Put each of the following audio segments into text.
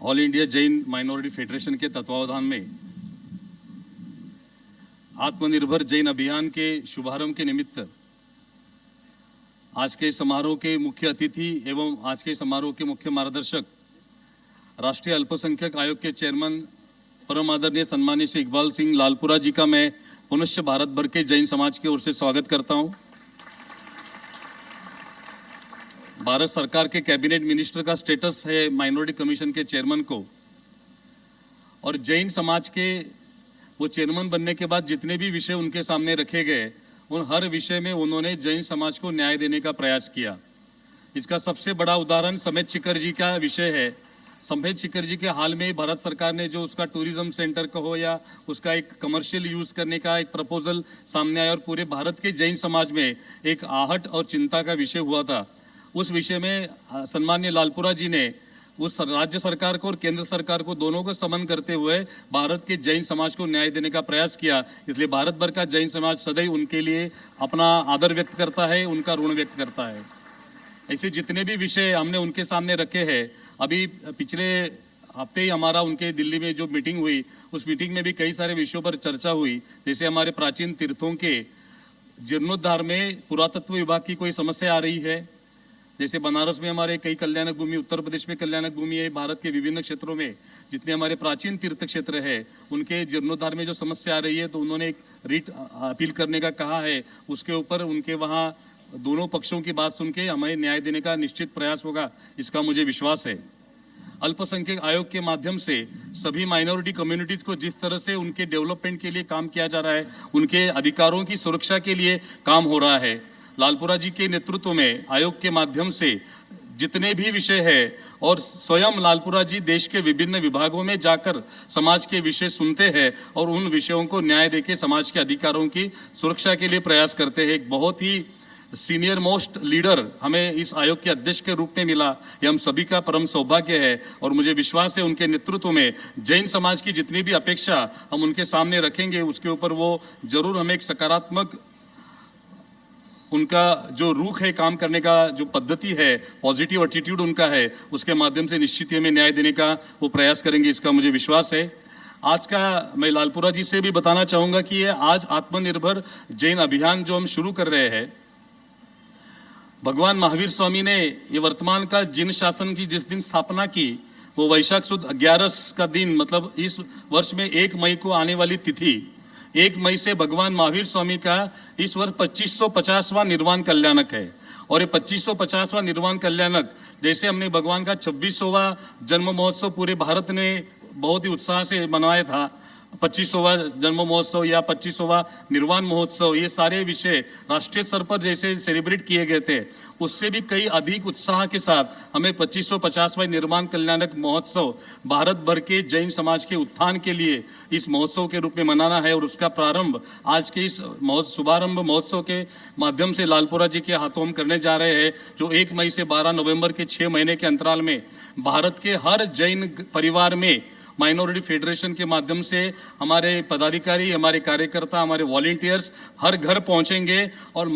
All India Jain minority federation के तत्वावधान में आत्मनिर्भर जैन अभियान के शुभारंभ के निमित्त आज के समारोह के मुख्य अतिथि एवं आज के समारोह के मुख्य मार्गदर्शक राष्ट्रीय अल्पसंख्यक आयोग के चेयरमैन परम आदरणीय सम्मानीय श्री इकबाल सिंह लालपुरा जी का मैं पुनश्च भारत भर के जैन समाज की ओर से स्वागत करता हूं। भारत सरकार के कैबिनेट मिनिस्टर का स्टेटस है माइनॉरिटी कमीशन के चेयरमैन को, और जैन समाज के वो चेयरमैन बनने के बाद जितने भी विषय उनके सामने रखे गए उन हर विषय में उन्होंने जैन समाज को न्याय देने का प्रयास किया। इसका सबसे बड़ा उदाहरण समेत शिखर जी का विषय है। समेत शिखर जी के हाल में भारत सरकार ने जो उसका टूरिज्म सेंटर का हो या उसका एक कमर्शियल यूज करने का एक प्रपोजल सामने आया और पूरे भारत के जैन समाज में एक आहट और चिंता का विषय हुआ था। उस विषय में सम्माननीय लालपुरा जी ने उस राज्य सरकार को और केंद्र सरकार को दोनों को समन करते हुए भारत के जैन समाज को न्याय देने का प्रयास किया। इसलिए भारत भर का जैन समाज सदैव उनके लिए अपना आदर व्यक्त करता है, उनका ऋण व्यक्त करता है। ऐसे जितने भी विषय हमने उनके सामने रखे हैं, अभी पिछले हफ्ते ही हमारा उनके दिल्ली में जो मीटिंग हुई उस मीटिंग में भी कई सारे विषयों पर चर्चा हुई। जैसे हमारे प्राचीन तीर्थों के जीर्णोद्धार में पुरातत्व विभाग की कोई समस्या आ रही है। जैसे बनारस में हमारे कई कल्याणक भूमि, उत्तर प्रदेश में कल्याणक भूमि है, भारत के विभिन्न क्षेत्रों में जितने हमारे प्राचीन तीर्थ क्षेत्र है उनके जीर्णोद्धार में जो समस्या आ रही है, तो उन्होंने एक रीट अपील करने का कहा है। उसके ऊपर उनके वहाँ दोनों पक्षों की बात सुन के हमें न्याय देने का निश्चित प्रयास होगा, इसका मुझे विश्वास है। अल्पसंख्यक आयोग के माध्यम से सभी माइनॉरिटी कम्युनिटीज को जिस तरह से उनके डेवलपमेंट के लिए काम किया जा रहा है, उनके अधिकारों की सुरक्षा के लिए काम हो रहा है। लालपुरा जी के नेतृत्व में आयोग के माध्यम से जितने भी विषय है और स्वयं लालपुरा जी देश के विभिन्न विभागों में जाकर समाज के विषय सुनते हैं और उन विषयों को न्याय देके समाज के अधिकारों की सुरक्षा के लिए प्रयास करते हैं। एक बहुत ही सीनियर मोस्ट लीडर हमें इस आयोग के अध्यक्ष के रूप में मिला, ये हम सभी का परम सौभाग्य है। और मुझे विश्वास है उनके नेतृत्व में जैन समाज की जितनी भी अपेक्षा हम उनके सामने रखेंगे उसके ऊपर वो जरूर हमें एक सकारात्मक उनका जो रुख है, काम करने का जो पद्धति है, पॉजिटिव एटीट्यूड उनका है, उसके माध्यम से निश्चित ही हमें न्याय देने का वो प्रयास करेंगे, इसका मुझे विश्वास है। आज का मैं लालपुरा जी से भी बताना चाहूँगा कि ये आज आत्मनिर्भर जैन अभियान जो हम शुरू कर रहे हैं, भगवान महावीर स्वामी ने ये वर्तमान का जिन शासन की जिस दिन स्थापना की वो वैशाख सुद 11 का दिन, मतलब इस वर्ष में 1 मई को आने वाली तिथि 1 मई से भगवान महावीर स्वामी का इस वर्ष 2550वां निर्वाण कल्याणक है। और ये 2550वां निर्वाण कल्याणक जैसे हमने भगवान का 26वां जन्म महोत्सव पूरे भारत ने बहुत ही उत्साह से मनाया था, 25वां जन्म महोत्सव या 25वां निर्वाण महोत्सव, ये सारे विषय राष्ट्रीय स्तर पर जैसे सेलिब्रेट किए गए थे उससे भी कई अधिक उत्साह के साथ हमें 2550वां निर्वाण कल्याणक महोत्सव भारत भर के जैन समाज के उत्थान के लिए इस महोत्सव के रूप में मनाना है। और उसका प्रारंभ आज के इस शुभारंभ महोत्सव के माध्यम से लालपुरा जी के हाथों हम करने जा रहे हैं, जो 1 मई से 12 नवंबर के 6 महीने के अंतराल में भारत के हर जैन परिवार में माइनॉरिटी फेडरेशन के माध्यम से हमारे पदाधिकारी, हमारे कार्यकर्ता, हमारे वॉलंटियर्स हर घर पहुंचेंगे और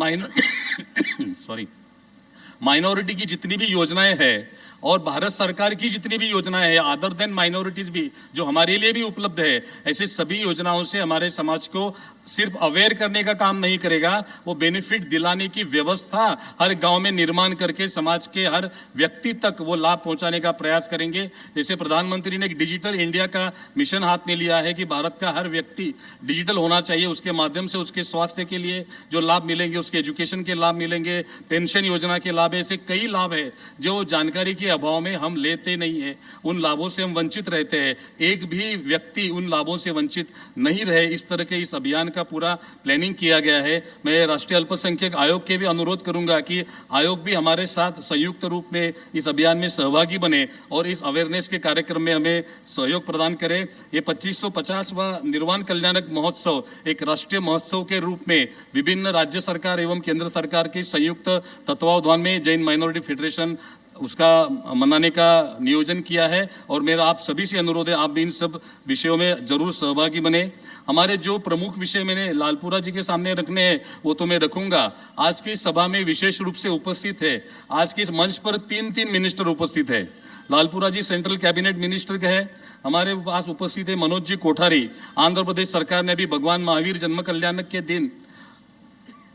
माइनॉरिटी की जितनी भी योजनाएं हैं और भारत सरकार की जितनी भी योजनाएं हैं अदर देन माइनॉरिटीज भी जो हमारे लिए भी उपलब्ध है, ऐसे सभी योजनाओं से हमारे समाज को सिर्फ अवेयर करने का काम नहीं करेगा, वो बेनिफिट दिलाने की व्यवस्था हर गांव में निर्माण करके समाज के हर व्यक्ति तक वो लाभ पहुंचाने का प्रयास करेंगे। जैसे प्रधानमंत्री ने एक डिजिटल इंडिया का मिशन हाथ में लिया है कि भारत का हर व्यक्ति डिजिटल होना चाहिए, उसके माध्यम से उसके स्वास्थ्य के लिए जो लाभ मिलेंगे, उसके एजुकेशन के लाभ मिलेंगे, पेंशन योजना के लाभ, ऐसे कई लाभ है जो जानकारी के अभाव में हम लेते नहीं है, उन लाभों से हम वंचित रहते हैं। एक भी व्यक्ति उन लाभों से वंचित नहीं रहे, इस तरह के इस अभियान का पूरा प्लानिंग किया गया है। मैं राष्ट्रीय अल्पसंख्यक आयोग के भी अनुरोध करूंगा कि आयोग भी हमारे साथ संयुक्त रूप में इस अभियान में सहभागी बने और इस अवेयरनेस के कार्यक्रम में हमें सहयोग प्रदान करें। ये 2550वां निर्वाण कल्याणक महोत्सव एक राष्ट्रीय महोत्सव के रूप में विभिन्न राज्य सरकार एवं केंद्र सरकार के संयुक्त तत्वावधान में जैन माइनॉरिटी फेडरेशन उसका मनाने का नियोजन किया है। और मेरा आप सभी से अनुरोध है आप भी इन सब विषयों में जरूर सहभागी बने। हमारे जो प्रमुख विषय मैंने लालपुरा जी के सामने रखने हैं वो तो मैं रखूंगा। आज की सभा में विशेष रूप से उपस्थित है, आज के इस मंच पर तीन मिनिस्टर उपस्थित है। लालपुरा जी सेंट्रल कैबिनेट मिनिस्टर के हैं। हमारे पास उपस्थित है मनोज जी कोठारी। आंध्र प्रदेश सरकार ने भी भगवान महावीर जन्म कल्याण के दिन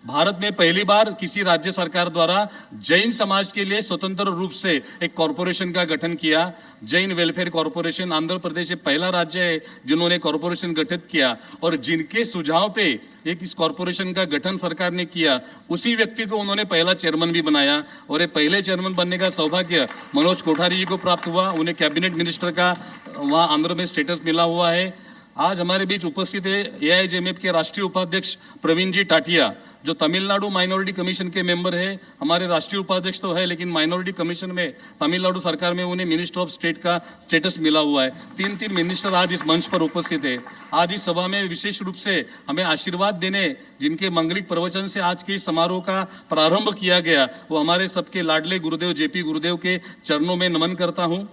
भारत में पहली बार किसी राज्य सरकार द्वारा जैन समाज के लिए स्वतंत्र रूप से एक कॉरपोरेशन का गठन किया। जैन वेलफेयर कॉरपोरेशन आंध्र प्रदेश एक पहला राज्य है जिन्होंने कॉरपोरेशन गठित किया, और जिनके सुझाव पे एक इस कॉरपोरेशन का गठन सरकार ने किया, उसी व्यक्ति को उन्होंने पहला चेयरमैन भी बनाया। और ये पहले चेयरमैन बनने का सौभाग्य मनोज कोठारी जी को प्राप्त हुआ। उन्हें कैबिनेट मिनिस्टर का वहाँ आंध्र में स्टेटस मिला हुआ है। आज हमारे बीच उपस्थित है एआईजेएमएफ के राष्ट्रीय उपाध्यक्ष प्रवीण जी टाटिया, जो तमिलनाडु माइनॉरिटी कमीशन के मेंबर है। हमारे राष्ट्रीय उपाध्यक्ष तो है, लेकिन माइनॉरिटी कमीशन में तमिलनाडु सरकार में उन्हें मिनिस्टर ऑफ स्टेट का स्टेटस मिला हुआ है। तीन मिनिस्टर आज इस मंच पर उपस्थित है। आज इस सभा में विशेष रूप से हमें आशीर्वाद देने, जिनके मंगलिक प्रवचन से आज के इस समारोह का प्रारंभ किया गया, वो हमारे सबके लाडले गुरुदेव जेपी गुरुदेव के चरणों में नमन करता हूँ।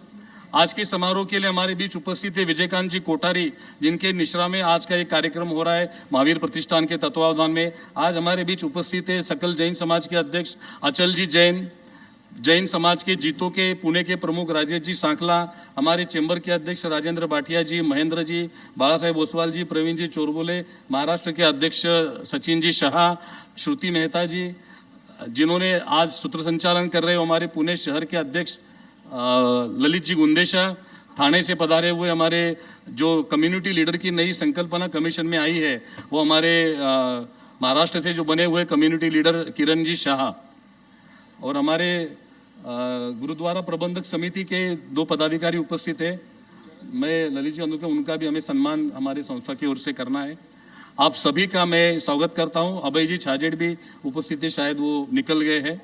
आज के समारोह के लिए हमारे बीच उपस्थित है विजयकांत जी कोठारी, जिनके निश्रा में आज का एक कार्यक्रम हो रहा है महावीर प्रतिष्ठान के तत्वावधान में। आज हमारे बीच उपस्थित है सकल जैन समाज के अध्यक्ष अचल जी जैन, जैन समाज के जीतो के पुणे के प्रमुख राजेश जी सांकला, हमारे चेंबर के अध्यक्ष राजेंद्र भाटिया जी, महेंद्र जी, बाला साहेब ओसवाल जी, प्रवीण जी चोरबोले, महाराष्ट्र के अध्यक्ष सचिन जी शाह, श्रुति मेहता जी, जिन्होंने आज सूत्र संचालन कर रहे हो हमारे पुणे शहर के अध्यक्ष ललित जी गुंदेशा, थाने से पधारे हुए हमारे जो कम्युनिटी लीडर की नई संकल्पना कमीशन में आई है, वो हमारे महाराष्ट्र से जो बने हुए कम्युनिटी लीडर किरण जी शाह, और हमारे गुरुद्वारा प्रबंधक समिति के 2 पदाधिकारी उपस्थित है। मैं ललित जी अनुके, उनका भी हमें सम्मान हमारी संस्था की ओर से करना है। आप सभी का मैं स्वागत करता हूँ। अभय जी छाजेड़ भी उपस्थित है, शायद वो निकल गए हैं।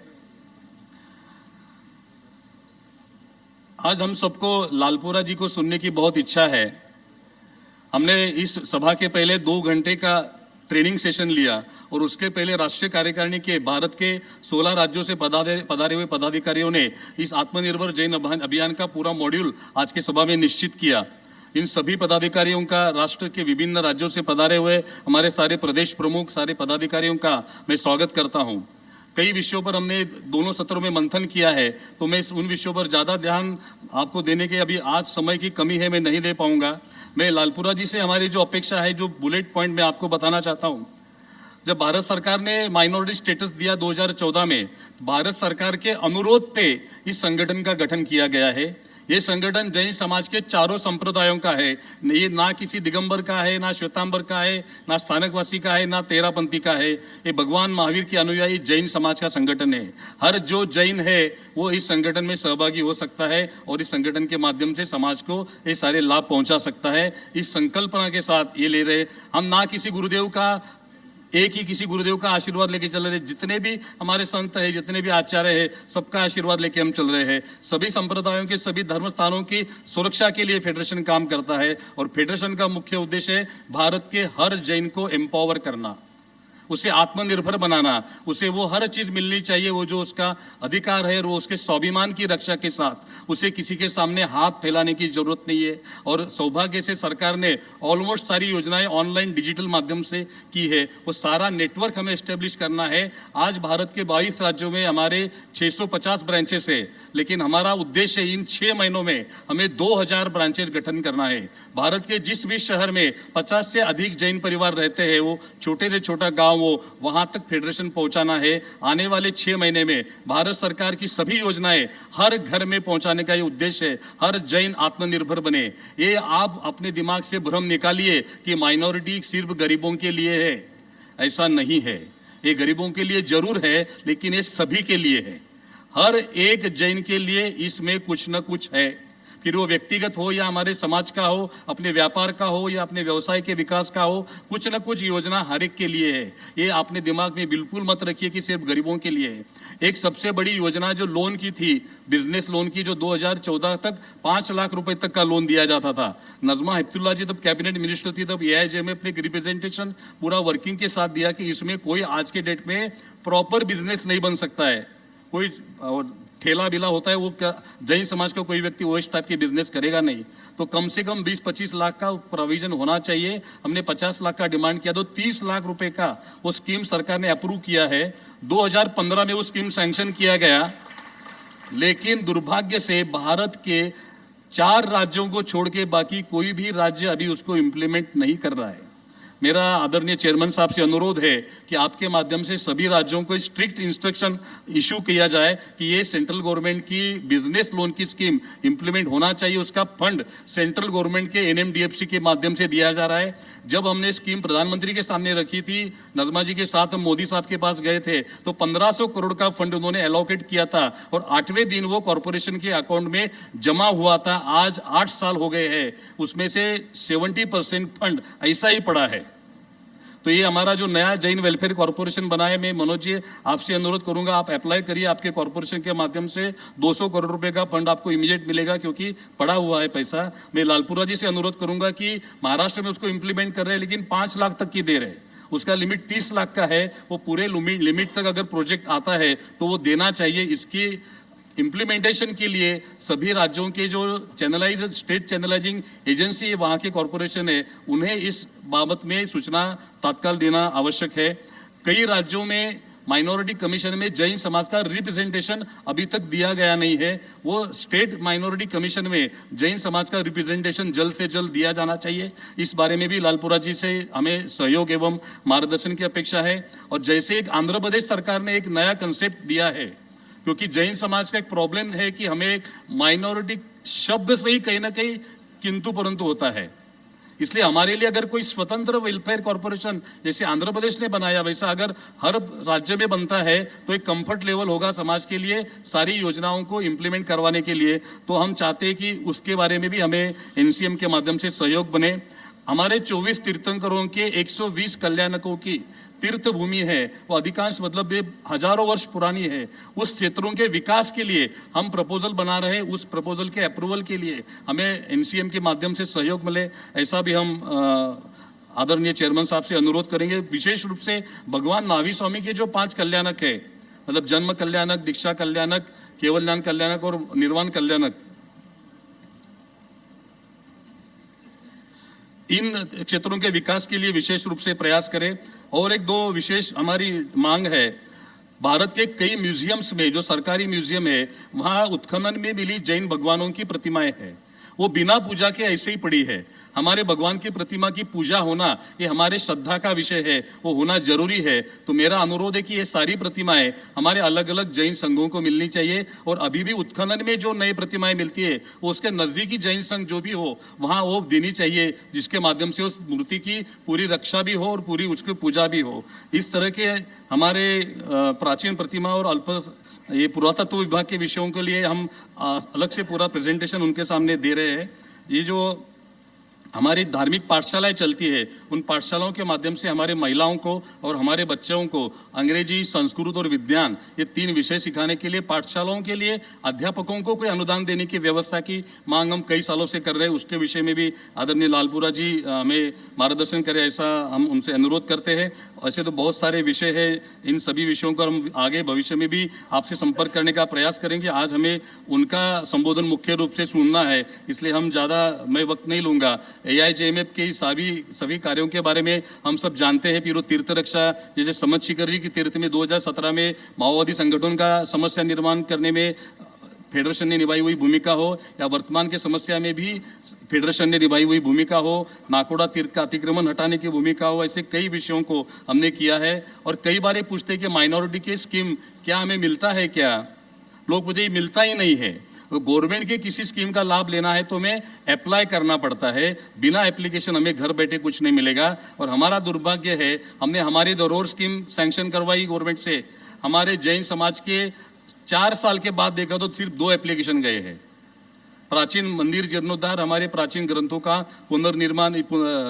आज हम सबको लालपुरा जी को सुनने की बहुत इच्छा है। हमने इस सभा के पहले 2 घंटे का ट्रेनिंग सेशन लिया, और उसके पहले राष्ट्रीय कार्यकारिणी के भारत के 16 राज्यों से पधारे हुए पदाधिकारियों ने इस आत्मनिर्भर जैन अभियान का पूरा मॉड्यूल आज के सभा में निश्चित किया। इन सभी पदाधिकारियों का, राष्ट्र के विभिन्न राज्यों से पधारे हुए हमारे सारे प्रदेश प्रमुख, सारे पदाधिकारियों का मैं स्वागत करता हूं। कई विषयों पर हमने दोनों सत्रों में मंथन किया है, तो मैं उन विषयों पर ज़्यादा ध्यान आपको देने के अभी आज समय की कमी है, मैं नहीं दे पाऊंगा। मैं लालपुरा जी से हमारी जो अपेक्षा है, जो बुलेट पॉइंट मैं आपको बताना चाहता हूँ। जब भारत सरकार ने माइनॉरिटी स्टेटस दिया 2014 में, भारत सरकार के अनुरोध पे इस संगठन का गठन किया गया है। ये संगठन जैन समाज के चारों संप्रदायों का है। ये ना किसी दिगंबर का है, ना श्वेतांबर का है, ना स्थानकवासी का है, ना तेरापंथी का है। ये भगवान महावीर के अनुयायी जैन समाज का संगठन है। हर जो जैन है वो इस संगठन में सहभागी हो सकता है, और इस संगठन के माध्यम से समाज को ये सारे लाभ पहुंचा सकता है। इस संकल्पना के साथ ये ले रहे हम, ना किसी गुरुदेव का, एक ही किसी गुरुदेव का आशीर्वाद लेके चल रहे। जितने भी हमारे संत है, जितने भी आचार्य है, सबका आशीर्वाद लेके हम चल रहे हैं। सभी संप्रदायों के, सभी धर्म स्थानों की सुरक्षा के लिए फेडरेशन काम करता है, और फेडरेशन का मुख्य उद्देश्य है भारत के हर जैन को एम्पावर करना, उसे आत्मनिर्भर बनाना, उसे वो हर चीज मिलनी चाहिए वो जो उसका अधिकार है, और वो उसके स्वाभिमान की रक्षा के साथ उसे किसी के सामने हाथ फैलाने की जरूरत नहीं है। और सौभाग्य से सरकार ने ऑलमोस्ट सारी योजनाएं ऑनलाइन डिजिटल माध्यम से की है। वो सारा नेटवर्क हमें एस्टेब्लिश करना है। आज भारत के 22 राज्यों में हमारे 650 ब्रांचेस है, लेकिन हमारा उद्देश्य इन 6 महीनों में हमें 2000 ब्रांचेस गठन करना है। भारत के जिस भी शहर में 50 से अधिक जैन परिवार रहते हैं, वो छोटे से छोटा गांव वो वहां तक फेडरेशन पहुंचाना है। आने वाले 6 महीने में भारत सरकार की सभी योजनाएं हर घर में पहुंचाने का ये उद्देश्य है। हर जैन आत्मनिर्भर बने। ये आप अपने दिमाग से भ्रम निकालिए कि माइनॉरिटी सिर्फ गरीबों के लिए है, ऐसा नहीं है। ये गरीबों के लिए जरूर है, लेकिन ये सभी के लिए है। हर एक जैन के लिए इसमें कुछ न कुछ है, फिर वो व्यक्तिगत हो या हमारे समाज का हो, अपने व्यापार का हो या अपने व्यवसाय के विकास का हो, कुछ न कुछ योजना हर एक के लिए है। ये आपने दिमाग में बिल्कुल मत रखिए कि सिर्फ गरीबों के लिए है। एक सबसे बड़ी योजना जो लोन की थी, बिजनेस लोन की, जो 2014 तक 5 लाख रुपए तक का लोन दिया जाता था। नजमा हेपतुल्ला जी तब कैबिनेट मिनिस्टर थी, तब एआईजेएमएफ ने एक रिप्रेजेंटेशन पूरा वर्किंग के साथ दिया कि इसमें कोई आज के डेट में प्रॉपर बिजनेस नहीं बन सकता है। कोई ठेला बिला होता है, वो जैन समाज का कोई व्यक्ति वो इस टाइप के बिजनेस करेगा नहीं। तो कम से कम 20-25 लाख का प्रोविजन होना चाहिए। हमने 50 लाख का डिमांड किया, तो 30 लाख रुपए का वो स्कीम सरकार ने अप्रूव किया है। 2015 में वो स्कीम सैंक्शन किया गया। लेकिन दुर्भाग्य से भारत के 4 राज्यों को छोड़ के बाकी कोई भी राज्य अभी उसको इम्प्लीमेंट नहीं कर रहा है। मेरा आदरणीय चेयरमैन साहब से अनुरोध है कि आपके माध्यम से सभी राज्यों को स्ट्रिक्ट इंस्ट्रक्शन इशू किया जाए कि ये सेंट्रल गवर्नमेंट की बिजनेस लोन की स्कीम इंप्लीमेंट होना चाहिए। उसका फंड सेंट्रल गवर्नमेंट के एनएमडीएफसी के माध्यम से दिया जा रहा है। जब हमने स्कीम प्रधानमंत्री के सामने रखी थी, नर्मदा जी के साथ हम मोदी साहब के पास गए थे, तो 1500 करोड़ का फंड उन्होंने एलोकेट किया था और 8वें दिन वो कॉर्पोरेशन के अकाउंट में जमा हुआ था। आज 8 साल हो गए हैं, उसमें से 70% फंड ऐसा ही पड़ा है। तो ये हमारा जो नया जैन वेलफेयर कॉर्पोरेशन बना है, मैं मनोज जी आपसे अनुरोध करूंगा, आप अप्लाई करिए, आपके कॉर्पोरेशन के माध्यम से 200 करोड़ रुपए का फंड आपको इमीडिएट मिलेगा, क्योंकि पड़ा हुआ है पैसा। मैं लालपुरा जी से अनुरोध करूंगा कि महाराष्ट्र में उसको इंप्लीमेंट कर रहे हैं, लेकिन 5 लाख तक की दे रहे हैं। उसका लिमिट 30 लाख का है। वो पूरे लिमिट तक अगर प्रोजेक्ट आता है तो वो देना चाहिए। इसकी इम्प्लीमेंटेशन के लिए सभी राज्यों के जो स्टेट चैनलाइजिंग एजेंसी है, वहाँ के कॉरपोरेशन है, उन्हें इस बाबत में सूचना तत्काल देना आवश्यक है। कई राज्यों में माइनॉरिटी कमीशन में जैन समाज का रिप्रेजेंटेशन अभी तक दिया गया नहीं है। वो स्टेट माइनॉरिटी कमीशन में जैन समाज का रिप्रेजेंटेशन जल्द से जल्द दिया जाना चाहिए। इस बारे में भी लालपुरा जी से हमें सहयोग एवं मार्गदर्शन की अपेक्षा है। और जैसे एक आंध्र प्रदेश सरकार ने एक नया कंसेप्ट दिया है, क्योंकि जैन समाज का एक प्रॉब्लम है कि हमें माइनॉरिटी शब्द से ही कहीं ना कहीं किंतु परंतु होता है। इसलिए हमारे लिए अगर कोई स्वतंत्र वेलफेयर कॉर्पोरेशन जैसे आंध्र प्रदेश ने बनाया, वैसा अगर हर राज्य में बनता है तो एक कंफर्ट लेवल होगा समाज के लिए सारी योजनाओं को इम्प्लीमेंट करवाने के लिए। तो हम चाहते हैं कि उसके बारे में भी हमें एनसीएम के माध्यम से सहयोग बने। हमारे 24 तीर्थंकरों के 120 कल्याणकों की तीर्थ भूमि है, वो अधिकांश मतलब ये हजारों वर्ष पुरानी है। उस क्षेत्रों के विकास के लिए हम प्रपोजल बना रहे हैं। उस प्रपोजल के अप्रूवल के लिए हमें एनसीएम के माध्यम से सहयोग मिले, ऐसा भी हम आदरणीय चेयरमैन साहब से अनुरोध करेंगे। विशेष रूप से भगवान महावीर स्वामी के जो 5 कल्याणक है, मतलब जन्म कल्याणक, दीक्षा कल्याणक, केवल ज्ञान कल्याणक और निर्वाण कल्याणक, इन क्षेत्रों के विकास के लिए विशेष रूप से प्रयास करें। और एक दो विशेष हमारी मांग है, भारत के कई म्यूजियम्स में, जो सरकारी म्यूजियम है, वहाँ उत्खनन में मिली जैन भगवानों की प्रतिमाएं हैं, वो बिना पूजा के ऐसे ही पड़ी है। हमारे भगवान की प्रतिमा की पूजा होना ये हमारे श्रद्धा का विषय है, वो होना जरूरी है। तो मेरा अनुरोध है कि ये सारी प्रतिमाएं हमारे अलग अलग जैन संघों को मिलनी चाहिए। और अभी भी उत्खनन में जो नई प्रतिमाएं मिलती है वो उसके नजदीकी जैन संघ जो भी हो वहाँ वो देनी चाहिए, जिसके माध्यम से उस मूर्ति की पूरी रक्षा भी हो और पूरी उसकी पूजा भी हो। इस तरह के हमारे प्राचीन प्रतिमा और ये पुरातत्व विभाग के विषयों के लिए हम अलग से पूरा प्रेजेंटेशन उनके सामने दे रहे हैं। ये जो हमारी धार्मिक पाठशालाएं चलती है, उन पाठशालाओं के माध्यम से हमारे महिलाओं को और हमारे बच्चों को अंग्रेजी, संस्कृत और विज्ञान ये 3 विषय सिखाने के लिए पाठशालाओं के लिए अध्यापकों को कोई अनुदान देने की व्यवस्था की मांग हम कई सालों से कर रहे हैं। उसके विषय में भी आदरणीय लालपुरा जी हमें मार्गदर्शन करें, ऐसा हम उनसे अनुरोध करते हैं। ऐसे तो बहुत सारे विषय है, इन सभी विषयों को हम आगे भविष्य में भी आपसे संपर्क करने का प्रयास करेंगे। आज हमें उनका संबोधन मुख्य रूप से सुनना है, इसलिए हम ज़्यादा मैं वक्त नहीं लूँगा। AIJMF के सभी कार्यों के बारे में हम सब जानते हैं। फिर तीर्थ रक्षा, जैसे समत शिखर जी की तीर्थ में 2017 में माओवादी संगठन का समस्या निर्माण करने में फेडरेशन ने निभाई हुई भूमिका हो, या वर्तमान के समस्या में भी फेडरेशन ने निभाई हुई भूमिका हो, नाकोड़ा तीर्थ का अतिक्रमण हटाने की भूमिका हो, ऐसे कई विषयों को हमने किया है। और कई बार ये पूछते हैं कि माइनॉरिटी की स्कीम क्या हमें मिलता है क्या? लोग मुझे मिलता ही नहीं है। गवर्नमेंट के किसी स्कीम का लाभ लेना है तो हमें अप्लाई करना पड़ता है, बिना एप्लीकेशन हमें घर बैठे कुछ नहीं मिलेगा। और हमारा दुर्भाग्य है, हमने हमारी धरोहर स्कीम सैंक्शन करवाई गवर्नमेंट से, हमारे जैन समाज के 4 साल के बाद देखा तो सिर्फ 2 एप्लीकेशन गए हैं। प्राचीन मंदिर जीर्णोद्धार, हमारे प्राचीन ग्रंथों का पुनर्निर्माण,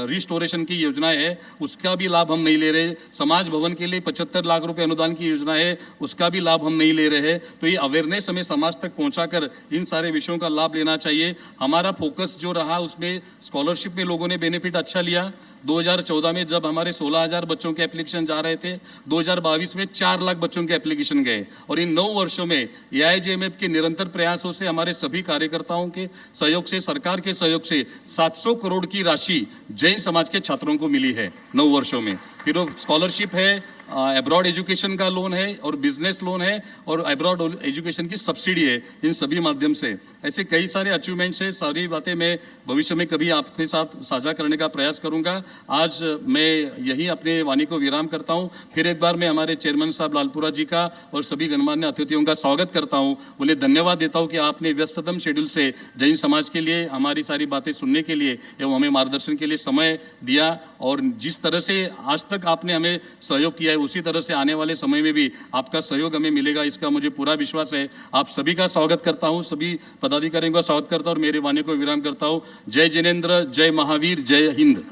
रिस्टोरेशन की योजनाएं है, उसका भी लाभ हम नहीं ले रहे। समाज भवन के लिए 75 लाख रुपए अनुदान की योजना है, उसका भी लाभ हम नहीं ले रहे। तो ये अवेयरनेस हमें समाज तक पहुंचाकर इन सारे विषयों का लाभ लेना चाहिए। हमारा फोकस जो रहा उसमें स्कॉलरशिप में लोगों ने बेनिफिट अच्छा लिया। 2014 में जब हमारे 16,000 बच्चों के एप्लीकेशन जा रहे थे, 2022 में 4 लाख बच्चों के एप्लीकेशन गए। और इन 9 वर्षों में AIJMF के निरंतर प्रयासों से, हमारे सभी कार्यकर्ताओं के सहयोग से, सरकार के सहयोग से 700 करोड़ की राशि जैन समाज के छात्रों को मिली है 9 वर्षों में। फिर वो स्कॉलरशिप है, अब्रॉड एजुकेशन का लोन है और बिजनेस लोन है और अब्रॉड एजुकेशन की सब्सिडी है। इन सभी माध्यम से ऐसे कई सारे अचीवमेंट्स है। सारी बातें मैं भविष्य में कभी आपके साथ साझा करने का प्रयास करूंगा। आज मैं यही अपने वाणी को विराम करता हूं। फिर एक बार मैं हमारे चेयरमैन साहब लालपुरा जी का और सभी गणमान्य अतिथियों का स्वागत करता हूं। उन्हें धन्यवाद देता हूं कि आपने व्यस्ततम शेड्यूल से जैन समाज के लिए हमारी सारी बातें सुनने के लिए एवं हमें मार्गदर्शन के लिए समय दिया और जिस तरह से आज तक आपने हमें सहयोग किया है उसी तरह से आने वाले समय में भी आपका सहयोग हमें मिलेगा, इसका मुझे पूरा विश्वास है। आप सभी का स्वागत करता हूं, सभी पदाधिकारियों का स्वागत करता हूं और मेरे वाणी को विराम करता हूं। जय जिनेंद्र, जय महावीर, जय हिंद।